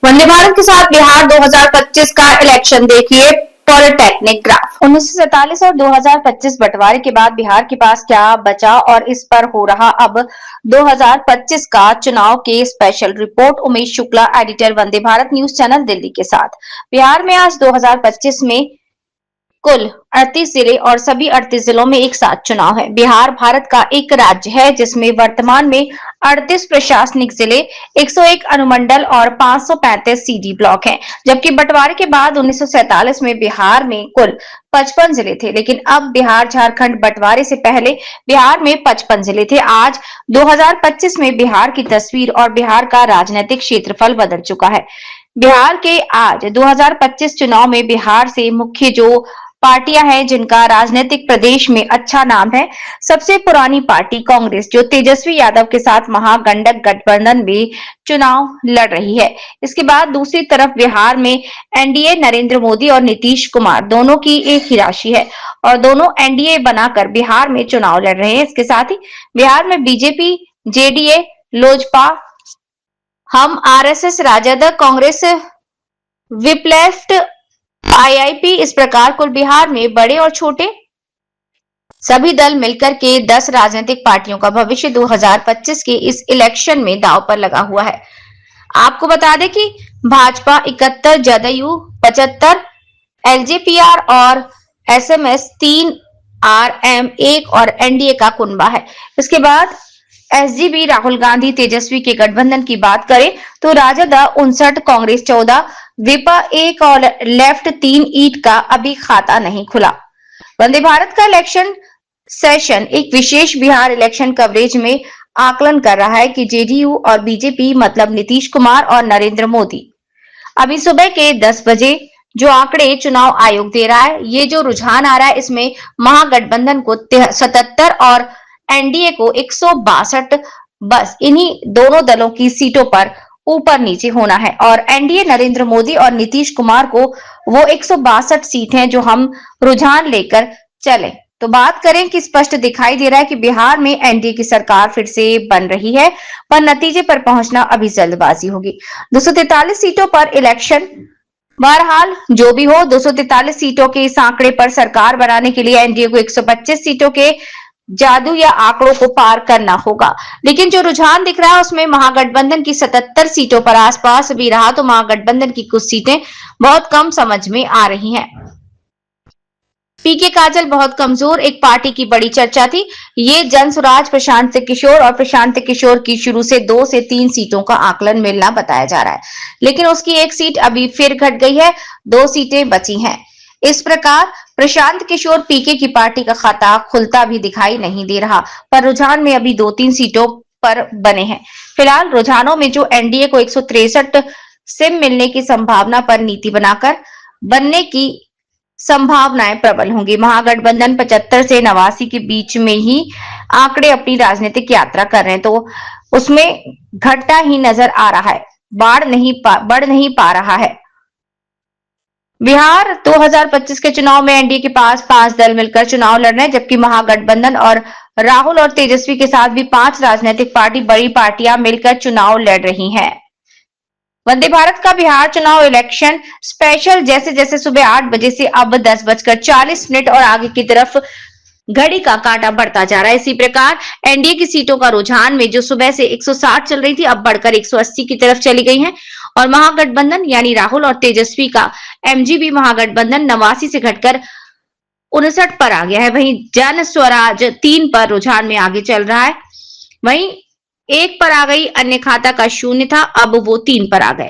वंदे भारत के साथ बिहार 2025 का इलेक्शन देखिए पॉलिटेक्निक ग्राफ। 1947 और 2025 बंटवारे के बाद बिहार के पास क्या बचा और इस पर हो रहा अब 2025 का चुनाव के special report. Umesh Shukla, editor, Vande Bharat news channel, Delhi के साथ। बिहार में आज 2025 में कुल 38 जिले और सभी 38 जिलों में एक साथ चुनाव है। बिहार भारत का एक राज्य है जिसमें वर्तमान में 38 प्रशासनिक जिले, 101 अनुमंडल और 535 सीडी ब्लॉक हैं, जबकि बंटवारे के बाद 1947 में बिहार में कुल 55 जिले थे। लेकिन अब बिहार झारखंड बंटवारे से पहले बिहार में 55 जिले थे। आज 2025 में बिहार की तस्वीर और बिहार का राजनीतिक क्षेत्रफल बदल चुका है। बिहार के आज 2025 चुनाव में बिहार से मुख्य जो पार्टियां हैं जिनका राजनीतिक प्रदेश में अच्छा नाम है, सबसे पुरानी पार्टी कांग्रेस जो तेजस्वी यादव के साथ महागठबंधन गठबंधन में चुनाव लड़ रही है। इसके बाद दूसरी तरफ बिहार में एनडीए नरेंद्र मोदी और नीतीश कुमार दोनों की एक ही राशि है और दोनों एनडीए बनाकर बिहार में चुनाव लड़ रहे हैं। इसके साथ ही बिहार में बीजेपी, जेडीए, लोजपा, हम, आरएसएस, राजद, कांग्रेस, विप्लेफ्ट, आईआईपी, इस प्रकार कुल बिहार में बड़े और छोटे सभी दल मिलकर के 10 राजनीतिक पार्टियों का भविष्य 2025 के इस इलेक्शन में दांव पर लगा हुआ है। आपको बता दें कि भाजपा 71, जदयू 75, एलजेपीआर और एसएमएस 3, आरएम 1 और एनडीए का कुनबा है। इसके बाद एसजीबी, राहुल गांधी, तेजस्वी के गठबंधन की बात करें तो राजद 59, कांग्रेस 14, विपा 1 और लेफ्ट 3 ईट का अभी खाता नहीं खुला। वंदे भारत का इलेक्शन सेशन एक विशेष बिहार इलेक्शन कवरेज में आकलन कर रहा है कि जेडीयू और बीजेपी मतलब नीतीश कुमार और नरेंद्र मोदी अभी सुबह के 10 बजे जो आंकड़े चुनाव आयोग दे रहा है, ये जो रुझान आ रहा है, इसमें महागठबंधन को 77 और एनडीए को 162, बस इन्हीं दोनों दलों की सीटों पर ऊपर नीचे होना है और एनडीए नरेंद्र मोदी और नीतीश कुमार को वो 162 सीट हैं जो हम रुझान लेकर चले। तो बात करें कि स्पष्ट दिखाई दे रहा है कि बिहार में एनडीए की सरकार फिर से बन रही है, पर नतीजे पर पहुंचना अभी जल्दबाजी होगी। 243 सीटों पर इलेक्शन, बहरहाल जो भी हो 243 सीटों के इस आंकड़े पर सरकार बनाने के लिए एनडीए को 125 सीटों के जादू या आंकड़ों को पार करना होगा। लेकिन जो रुझान दिख रहा है उसमें महागठबंधन की 77 सीटों पर आसपास भी रहा तो महागठबंधन की कुछ सीटें बहुत कम समझ में आ रही हैं। पीके काजल बहुत कमजोर एक पार्टी की बड़ी चर्चा थी। ये जनसुराज प्रशांत किशोर और प्रशांत किशोर की शुरू से 2 से 3 सीटों का आकलन मिलना बताया जा रहा है, लेकिन उसकी एक सीट अभी फिर घट गई है, 2 सीटें बची हैं। इस प्रकार प्रशांत किशोर पीके की पार्टी का खाता खुलता भी दिखाई नहीं दे रहा, पर रुझान में अभी 2-3 सीटों पर बने हैं। फिलहाल रुझानों में जो एनडीए को 163 सिम मिलने की संभावना पर नीति बनाकर बनने की संभावनाएं प्रबल होंगी। महागठबंधन 75 से 89 के बीच में ही आंकड़े अपनी राजनीतिक यात्रा कर रहे हैं, तो उसमें घटता ही नजर आ रहा है, बढ़ नहीं पा रहा है। बिहार 2025 के चुनाव में एनडीए के पास 5 दल मिलकर चुनाव लड़ रहे हैं, जबकि महागठबंधन और राहुल और तेजस्वी के साथ भी 5 राजनीतिक बड़ी पार्टियां मिलकर चुनाव लड़ रही हैं। वंदे भारत का बिहार चुनाव इलेक्शन स्पेशल जैसे जैसे सुबह 8 बजे से अब 10:40 और आगे की तरफ घड़ी का कांटा बढ़ता जा रहा है। इसी प्रकार एनडीए की सीटों का रुझान में जो सुबह से 160 चल रही थी अब बढ़कर 180 की तरफ चली गई है और महागठबंधन यानी राहुल और तेजस्वी का एमजीबी महागठबंधन 89 से घटकर 59 पर आ गया है। वहीं जन स्वराज 3 पर रुझान में आगे चल रहा है, वहीं 1 पर आ गई, अन्य खाता का 0 था, अब वो 3 पर आ गए।